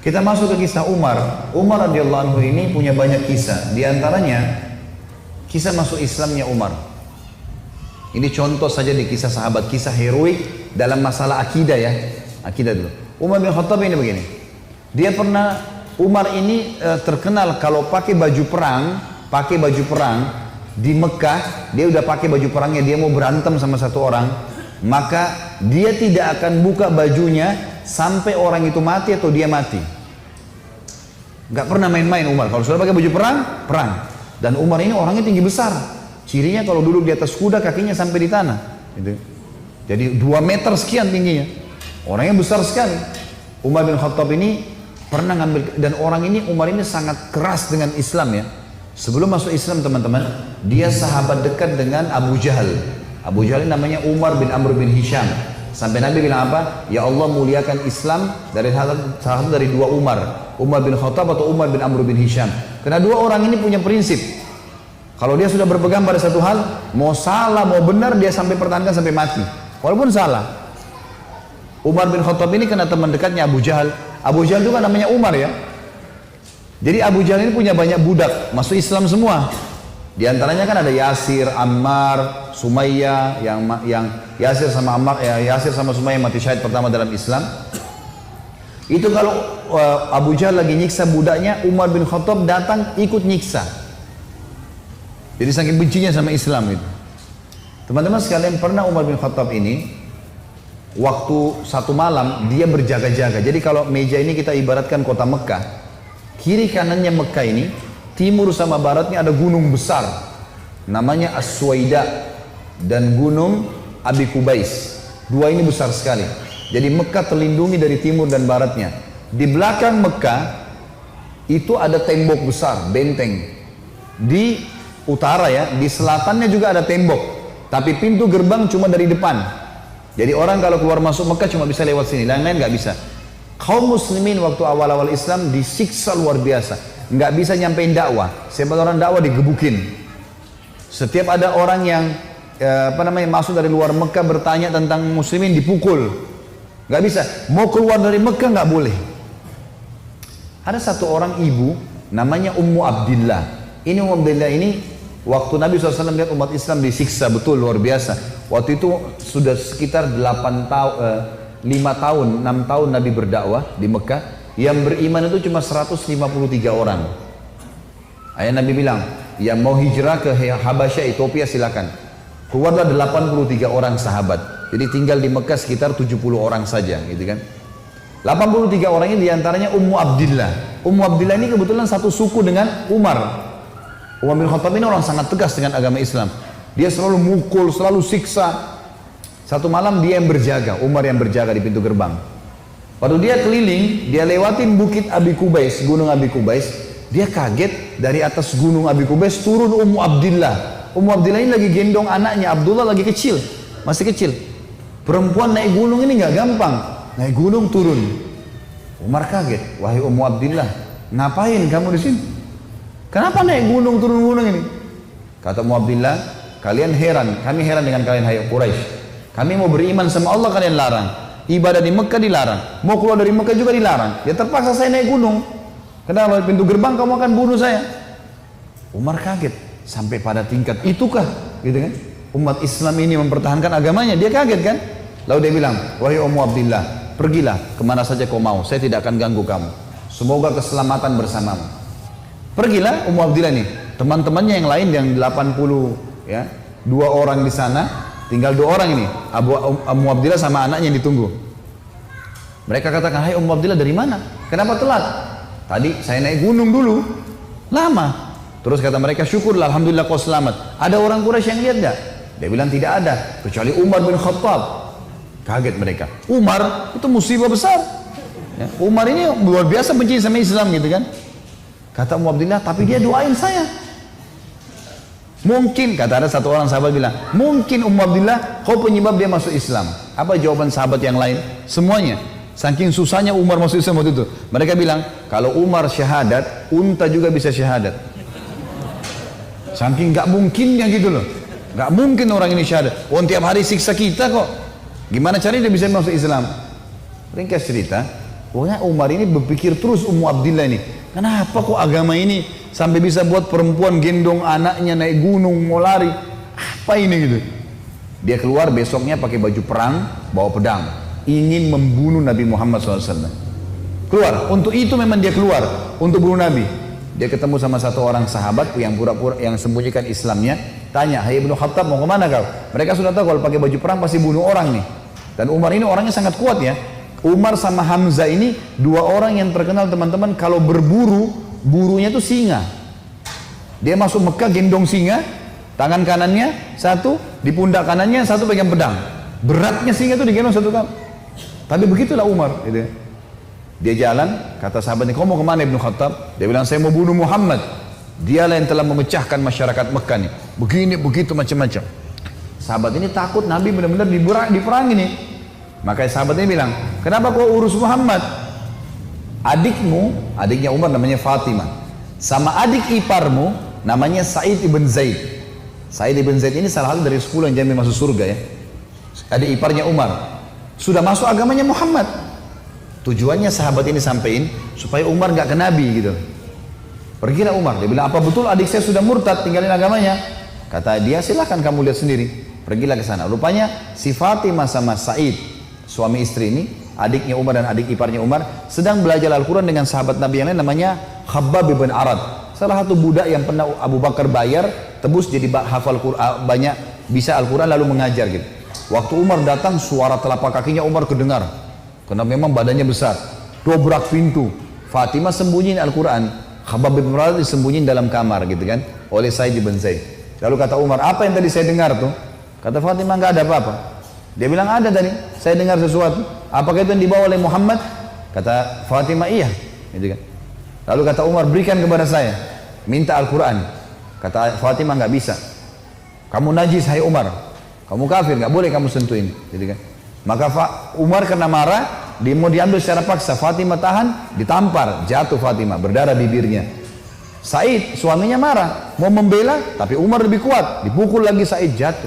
Kita masuk ke kisah Umar. Umar radhiyallahu anhu ini punya banyak kisah. Di antaranya kisah masuk Islamnya Umar. Ini contoh saja di kisah sahabat, kisah heroik dalam masalah akidah ya. Akidah dulu. Umar bin Khattab ini begini. Dia pernah, Umar ini terkenal kalau pakai baju perang di Mekah, dia udah pakai baju perangnya, dia mau berantem sama satu orang, maka dia tidak akan buka bajunya sampai orang itu mati atau dia mati. Gak pernah main-main Umar. Kalau sudah pakai baju perang, perang. Dan Umar ini orangnya tinggi besar. Cirinya kalau duduk di atas kuda kakinya sampai di tanah. Gitu. Jadi 2 meter sekian tingginya. Orangnya besar sekali. Umar bin Khattab ini pernah ngambil, dan orang ini, Umar ini sangat keras dengan Islam ya. Sebelum masuk Islam teman-teman, dia sahabat dekat dengan Abu Jahal. Abu Jahal ini namanya Umar bin Amr bin Hisham. Sampai Nabi bilang apa? Ya Allah muliakan Islam dari salah satu dari 2 Umar. Umar bin Khattab atau Umar bin Amr bin Hisham. Karena 2 orang ini punya prinsip. Kalau dia sudah berpegang pada satu hal, mau salah, mau benar, dia sampai pertahankan sampai mati. Walaupun salah. Umar bin Khattab ini kena teman dekatnya Abu Jahal. Abu Jahal itu kan namanya Umar ya. Jadi Abu Jahal ini punya banyak budak, masuk Islam semua. Di antaranya kan ada Yasir, Ammar, Sumayyah, yang Yasir sama Ammar, Yasir sama Sumayyah mati syahid pertama dalam Islam. Itu kalau Abu Jahal lagi nyiksa budaknya, Umar bin Khattab datang ikut nyiksa. Jadi saking bencinya sama Islam itu. Teman-teman sekalian, pernah Umar bin Khattab ini waktu satu malam dia berjaga-jaga. Jadi kalau meja ini kita ibaratkan kota Mekah, kiri kanannya Mekah ini, timur sama baratnya ada gunung besar namanya As-Suwaida dan gunung Abi Kubais. 2 ini besar sekali. Jadi Mekah terlindungi dari timur dan baratnya. Di belakang Mekah itu ada tembok besar, benteng. Di utara ya, di selatannya juga ada tembok, tapi pintu gerbang cuma dari depan. Jadi orang kalau keluar masuk Mekah cuma bisa lewat sini, lain-lain nggak bisa. Kaum muslimin waktu awal-awal Islam disiksa luar biasa, nggak bisa nyampein dakwah. Siapa orang dakwah digebukin. Setiap ada orang yang masuk dari luar Mekah bertanya tentang muslimin dipukul, nggak bisa. Mau keluar dari Mekah nggak boleh. Ada satu orang ibu namanya Ummu Abdillah. Ini Ummu Abdillah ini waktu Nabi SAW lihat umat Islam disiksa betul luar biasa. Waktu itu sudah sekitar 5 tahun, 6 tahun Nabi berdakwah di Mekah. Yang beriman itu cuma 153 orang. Ayah Nabi bilang, yang mau hijrah ke Habasyah, Ethiopia silakan. Keluarlah 83 orang sahabat. Jadi tinggal di Mekah sekitar 70 orang saja, gitu kan. 83 orang ini diantaranya Ummu Abdillah. Ummu Abdillah ini kebetulan satu suku dengan Umar. Umar bin Khattab ini orang sangat tegas dengan agama Islam. Dia selalu mukul, selalu siksa. Satu malam dia yang berjaga, Umar yang berjaga di pintu gerbang. Waktu dia keliling, dia lewatin bukit Abi Kubais, gunung Abi Kubais. Dia kaget, dari atas gunung Abi Kubais turun Ummu Abdillah. Ummu Abdillah ini lagi gendong anaknya, Abdullah lagi kecil, masih kecil. Perempuan naik gunung ini nggak gampang, naik gunung turun. Umar kaget, wahai Ummu Abdillah, ngapain kamu di sini? Kenapa naik gunung turun gunung ini? Kata Ummu Abdillah, kalian heran, kami heran dengan kalian hai Quraisy. Kami mau beriman sama Allah kalian larang. Ibadah di Mekah dilarang. Mau keluar dari Mekah juga dilarang. Ya terpaksa saya naik gunung. Kenapa di pintu gerbang kamu akan bunuh saya? Umar kaget sampai pada tingkat itukah, gitu kan? Umat Islam ini mempertahankan agamanya, dia kaget kan? Lalu dia bilang, wahai Ummu Abdillah, pergilah kemana saja kau mau, saya tidak akan ganggu kamu. Semoga keselamatan bersamamu. Pergilah Ummu Abdillah nih, teman-temannya yang lain yang 80 ya, 2 orang di sana, tinggal 2 orang ini, Ummu Abdillah sama anaknya yang ditunggu. Mereka katakan, hai Ummu Abdillah dari mana? Kenapa telat? Tadi saya naik gunung dulu, lama. Terus kata mereka, syukurlah, alhamdulillah kau selamat. Ada orang Quraisy yang lihat gak? Dia bilang tidak ada, kecuali Umar bin Khattab. Kaget mereka. Umar itu musibah besar. Ya, Umar ini luar biasa benci sama Islam gitu kan. Kata Ummu Abdillah, tapi dia doain saya. Mungkin, kata ada satu orang sahabat bilang, mungkin Ummu Abdillah kau penyebab dia masuk Islam. Apa jawaban sahabat yang lain? Semuanya. Saking susahnya Umar masuk Islam waktu itu. Mereka bilang, kalau Umar syahadat, unta juga bisa syahadat. Saking gak mungkinnya gitu loh. Gak mungkin orang ini syahadat. Oh, tiap hari siksa kita kok. Gimana caranya dia bisa masuk Islam? Ringkas cerita, Pokoknya Umar ini berpikir terus Ummu Abdillah ini, kenapa kok agama ini sampai bisa buat perempuan gendong anaknya naik gunung mau lari? Apa ini gitu? Dia keluar besoknya pakai baju perang, bawa pedang, ingin membunuh Nabi Muhammad SAW. Keluar, untuk itu memang dia keluar, untuk bunuh Nabi. Dia ketemu sama satu orang sahabat yang pura-pura yang sembunyikan Islamnya, tanya, hai Ibnu Khattab mau kemana kau? Mereka sudah tahu kalau pakai baju perang pasti bunuh orang nih. Dan Umar ini orangnya sangat kuat ya. Umar sama Hamzah ini dua orang yang terkenal teman-teman kalau berburu, burunya itu singa. Dia masuk Mekah gendong singa, tangan kanannya satu, di pundak kanannya satu pegang pedang. Beratnya singa itu digendong satu kali. Tapi begitulah Umar. Gitu. Dia jalan, kata sahabatnya, kau mau kemana Ibnu Khattab? Dia bilang, saya mau bunuh Muhammad. Dialah yang telah memecahkan masyarakat Mekah nih. Begini, begitu, macam-macam. Sahabat ini takut Nabi benar-benar diperangi nih. Maka sahabat ini bilang, kenapa kau urus Muhammad? Adiknya Umar namanya Fatimah. Sama adik iparmu namanya Sa'id ibn Zaid. Sa'id ibn Zaid ini salah satu dari 10 yang jamin masuk surga ya. Adik iparnya Umar. Sudah masuk agamanya Muhammad. Tujuannya sahabat ini sampein supaya Umar gak ke Nabi gitu. Pergilah Umar. Dia bilang, apa betul adik saya sudah murtad tinggalin agamanya? Kata dia, silahkan kamu lihat sendiri. Pergilah ke sana. Rupanya si Fatimah sama Sa'id, suami istri ini, adiknya Umar dan adik iparnya Umar, sedang belajar Al-Quran dengan sahabat Nabi yang lain namanya Khabbab bin Arad. Salah satu budak yang pernah Abu Bakar bayar, tebus jadi hafal Quran, banyak bisa Al-Quran lalu mengajar gitu. Waktu Umar datang, suara telapak kakinya Umar kedengar. Karena memang badannya besar. Dobrak pintu. Fatimah sembunyiin Al-Quran. Khabbab bin Arad disembunyiin dalam kamar gitu kan, oleh Sa'id bin Zaid. Lalu kata Umar, apa yang tadi saya dengar tuh? Kata Fatimah, nggak ada apa-apa. Dia bilang, ada tadi, saya dengar sesuatu. Apakah itu yang dibawa oleh Muhammad? Kata Fatimah, iya. Gitu kan. Lalu kata Umar, berikan kepada saya. Minta Al-Quran. Kata Fatimah, nggak bisa. Kamu najis, hai Umar. Kamu kafir, nggak boleh kamu sentuh ini. Gitu kan. Maka Umar kena marah, dia mau diambil secara paksa. Fatimah tahan, ditampar. Jatuh Fatimah, berdarah bibirnya. Said, suaminya marah. Mau membela, tapi Umar lebih kuat. Dipukul lagi Said, jatuh.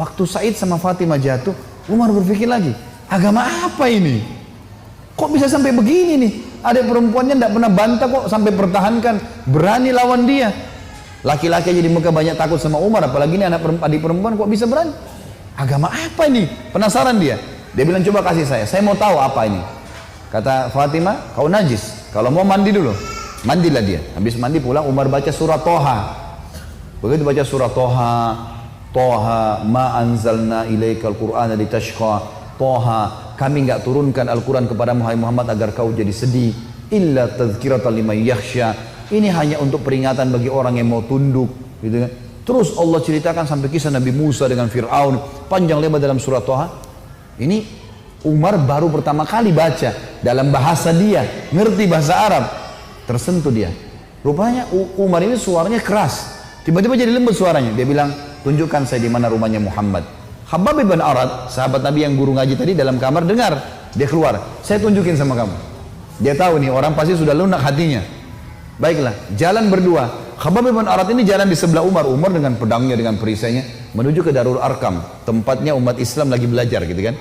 Waktu Said sama Fatimah jatuh, Umar berpikir lagi, agama apa ini? Kok bisa sampai begini nih? Ada perempuannya tidak pernah bantah kok sampai pertahankan, berani lawan dia. Laki-laki aja di Mekah banyak takut sama Umar, apalagi ini adik perempuan kok bisa berani? Agama apa ini? Penasaran dia. Dia bilang, coba kasih saya mau tahu apa ini. Kata Fatimah, kau najis, kalau mau mandi dulu. Mandilah dia. Habis mandi pulang, Umar baca surah Toha. Begitu baca surah Toha, Toha ma anzalna ilaikal qur'ana litashqa. Toha, kami enggak turunkan Al-Quran kepada Muhammad agar kau jadi sedih. Illa tadhkiratan liman yakhsha. Ini hanya untuk peringatan bagi orang yang mau tunduk, gitu kan. Terus Allah ceritakan sampai kisah Nabi Musa dengan Fir'aun, panjang lebar dalam surah Toha. Ini Umar baru pertama kali baca dalam bahasa dia, ngerti bahasa Arab, tersentuh dia. Rupanya Umar ini suaranya keras, tiba-tiba jadi lembut suaranya. Dia bilang, tunjukkan saya di mana rumahnya Muhammad. Khabbab bin Arad, sahabat Nabi yang guru ngaji tadi dalam kamar dengar, dia keluar. Saya tunjukin sama kamu. Dia tahu nih orang pasti sudah lunak hatinya. Baiklah, jalan berdua. Khabbab bin Arad ini jalan di sebelah Umar. Umar dengan pedangnya, dengan perisainya menuju ke Darul Arkam, tempatnya umat Islam lagi belajar gitu kan.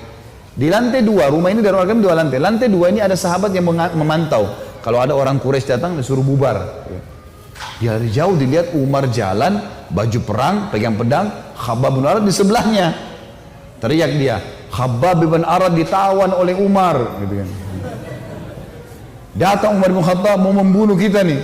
Di lantai 2, rumah ini Darul Arkam 2 lantai. Lantai 2 ini ada sahabat yang memantau. Kalau ada orang Quraisy datang disuruh bubar. Dari jauh dilihat Umar jalan, baju perang, pegang pedang, Khabbab bin Arad di sebelahnya. Teriak dia, Khabbab bin Arad ditawan oleh Umar, gitu kan. Datang Umar bin Khattab mau membunuh kita nih.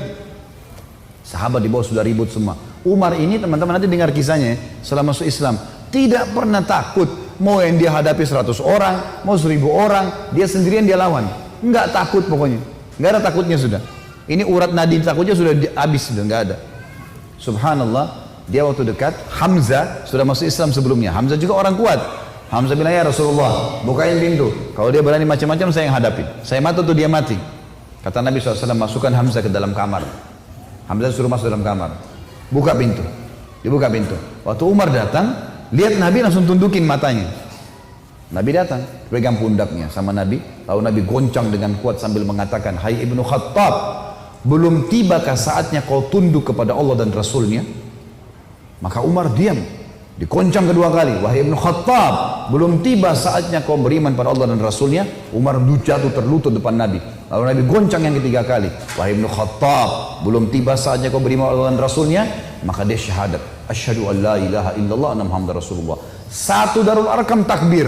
Sahabat di bawah sudah ribut semua. Umar ini teman-teman nanti dengar kisahnya setelah masuk Islam, tidak pernah takut. Mau yang dia hadapi 100 orang, mau 1000 orang, dia sendirian dia lawan. Enggak takut pokoknya. Enggak ada takutnya sudah. Ini urat nadi takutnya sudah habis, sudah enggak ada. Subhanallah, dia waktu dekat Hamzah sudah masuk Islam sebelumnya. Hamzah juga orang kuat. Hamzah bilang, ya Rasulullah, bukain pintu. Kalau dia berani macam-macam saya yang hadapi. Saya mati tuh dia mati. Kata Nabi SAW, masukkan Hamzah ke dalam kamar. Hamzah suruh masuk dalam kamar. Buka pintu. Dibuka pintu. Waktu Umar datang, lihat Nabi langsung tundukin matanya. Nabi datang, pegang pundaknya sama Nabi. Lalu Nabi goncang dengan kuat sambil mengatakan, hai Ibnu Khattab, belum tibakah saatnya kau tunduk kepada Allah dan Rasulnya? Maka Umar diam. Dikoncang kedua kali, wahai Ibnu Khattab, belum tiba saatnya kau beriman pada Allah dan Rasulnya. Umar jatuh terlutut depan Nabi. Lalu Nabi goncang yang ketiga kali, wahai Ibnu Khattab, belum tiba saatnya kau beriman pada Allah dan Rasulnya. Maka dia syahadat, asyhadu an la ilaha illallah anna Muhammadar Rasulullah. Satu Darul Arqam takbir,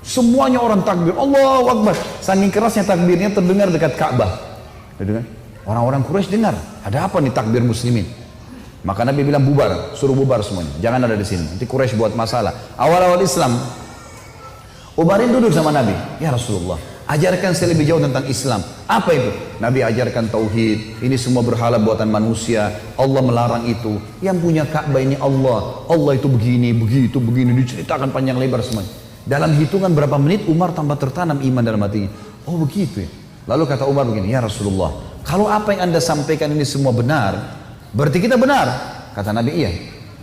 semuanya orang takbir, Allahu Akbar. Saking kerasnya takbirnya terdengar dekat Ka'bah. Orang-orang Quraisy dengar, ada apa nih takbir muslimin? Maka Nabi bilang bubar, suruh bubar semuanya, jangan ada di sini. Nanti Quraisy buat masalah. Awal-awal Islam, Umar duduk sama Nabi, ya Rasulullah, ajarkan saya lebih jauh tentang Islam. Apa itu? Nabi ajarkan tauhid. Ini semua berhala buatan manusia. Allah melarang itu. Yang punya Ka'bah ini Allah. Allah itu begini, begitu, begini. Diceritakan panjang lebar semuanya. Dalam hitungan berapa menit Umar tambah tertanam iman dalam hatinya. Oh begitu ya. Lalu kata Umar begini, ya Rasulullah, kalau apa yang anda sampaikan ini semua benar, berarti kita benar. Kata Nabi, iya.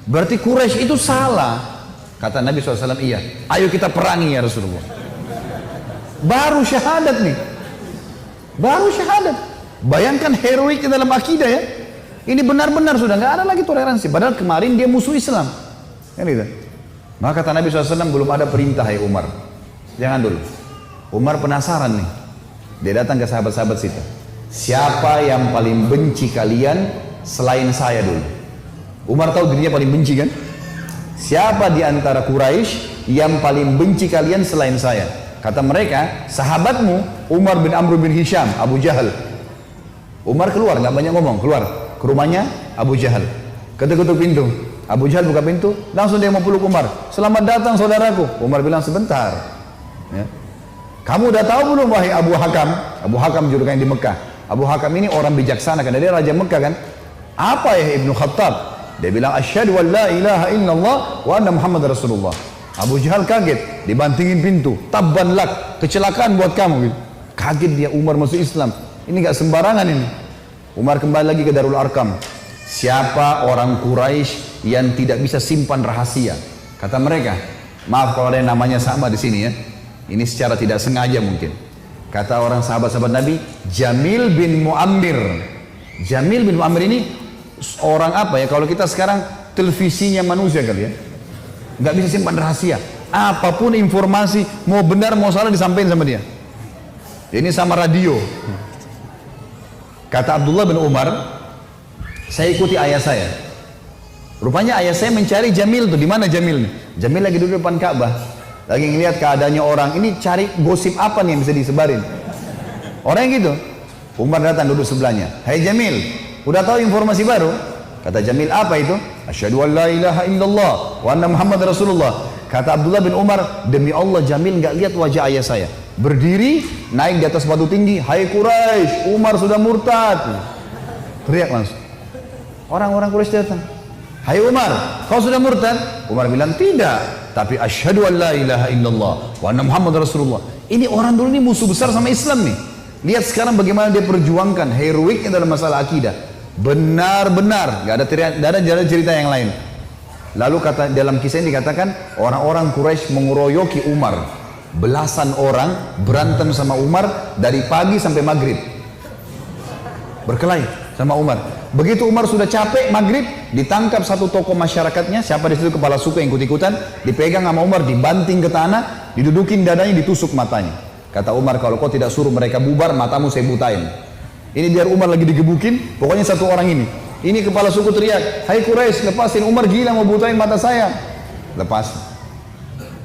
Berarti Quraisy itu salah. Kata Nabi SAW, iya. Ayo kita perangi ya Rasulullah. Baru syahadat nih. Baru syahadat. Bayangkan heroik dalam akidah ya. Ini benar-benar sudah nggak ada lagi toleransi. Padahal kemarin dia musuh Islam. Kan gitu. Maka kata Nabi SAW, belum ada perintah ya Umar. Jangan dulu. Umar penasaran nih. Dia datang ke sahabat-sahabat situ. Siapa yang paling benci kalian selain saya dulu? Umar tahu dirinya paling benci kan? Siapa di antara Quraisy yang paling benci kalian selain saya? Kata mereka, sahabatmu Umar bin Amr bin Hisham, Abu Jahal. Umar keluar, nggak banyak ngomong, keluar ke rumahnya Abu Jahal. Ketuk-ketuk pintu. Abu Jahal buka pintu, langsung dia mau peluk Umar. Selamat datang saudaraku. Umar bilang sebentar. Ya. Kamu udah tahu belum wahai Abu Hakam? Abu Hakam julukannya di Mekah. Abu Hakam ini orang bijaksana kan, dia raja Mekah kan. Apa ya Ibnu Khattab? Dia bilang asyhadu an la ilaha illallah wa anna Muhammad Rasulullah. Abu Jahal kaget, dibantingin pintu. Tabban lak, kecelakaan buat kamu. Kaget dia, Umar masuk Islam. Ini gak sembarangan ini. Umar kembali lagi ke Darul Arqam. Siapa orang Quraisy yang tidak bisa simpan rahasia? Kata mereka, maaf kalau ada yang namanya sama di sini ya. Ini secara tidak sengaja mungkin. Kata orang sahabat-sahabat Nabi, Jamil bin Muammir. Jamil bin Muammir ini orang apa ya? Kalau kita sekarang televisinya manusia kali ya. Nggak bisa simpan rahasia. Apapun informasi, mau benar mau salah disampaikan sama dia. Ini sama radio. Kata Abdullah bin Umar, saya ikuti ayah saya. Rupanya ayah saya mencari Jamil tuh. Di mana Jamil? Jamil lagi duduk depan Ka'bah. Lagi ngelihat keadaannya orang, ini cari gosip apa nih yang bisa disebarin. Orang yang gitu. Umar datang duduk sebelahnya. Hai Jamil, udah tahu informasi baru? Kata Jamil, apa itu? Asyhadu an la ilaha illallah wa anna Muhammad Rasulullah. Kata Abdullah bin Umar, demi Allah Jamil nggak lihat wajah ayah saya. Berdiri, naik di atas batu tinggi. Hai Quraisy, Umar sudah murtad. Teriak langsung. Orang-orang Quraisy datang. Hai Umar, kau sudah murtad? Umar bilang tidak. Tapi asyhadu an la ilaha illallah wa anna Muhammad Rasulullah. Ini orang dulu ini musuh besar sama Islam nih. Lihat sekarang bagaimana dia perjuangkan heroiknya dalam masalah akidah. Benar-benar, gak ada cerita yang lain. Lalu kata dalam kisah ini dikatakan orang-orang Quraisy mengeroyoki Umar. Belasan orang berantem sama Umar dari pagi sampai maghrib. Berkelahi sama Umar. Begitu Umar sudah capek maghrib, ditangkap satu tokoh masyarakatnya, siapa di situ kepala suku yang ikut-ikutan, dipegang sama Umar, dibanting ke tanah, didudukin dadanya, ditusuk matanya. Kata Umar, kalau kau tidak suruh mereka bubar, matamu saya butain. Ini biar Umar lagi digebukin, pokoknya satu orang ini. Ini kepala suku teriak, hai Quraisy, lepasin, Umar gila mau butain mata saya. Lepas.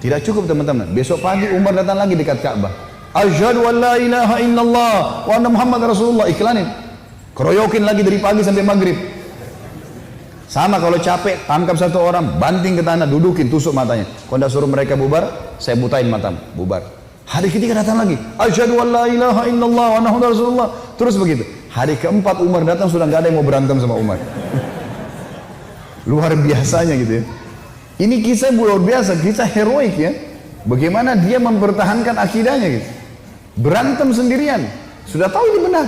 Tidak cukup teman-teman. Besok pagi Umar datang lagi dekat Ka'bah. Asyhadu an la ilaha illallah wa anna Muhammad Rasulullah. Iklanin. Keroyokin lagi dari pagi sampai maghrib. Sama kalau capek, tangkap satu orang, banting ke tanah, dudukin, tusuk matanya. Kalau tidak suruh mereka bubar, saya butain matamu. Bubar. Hari ketiga datang lagi. Asyhadu an la ilaha illallah wa anna Muhammad Rasulullah. Terus begitu. Hari keempat Umar datang sudah nggak ada yang mau berantem sama Umar. Luar biasanya gitu ya. Ini kisah luar biasa, kisah heroik ya. Bagaimana dia mempertahankan akidahnya gitu. Berantem sendirian. Sudah tahu ini benar.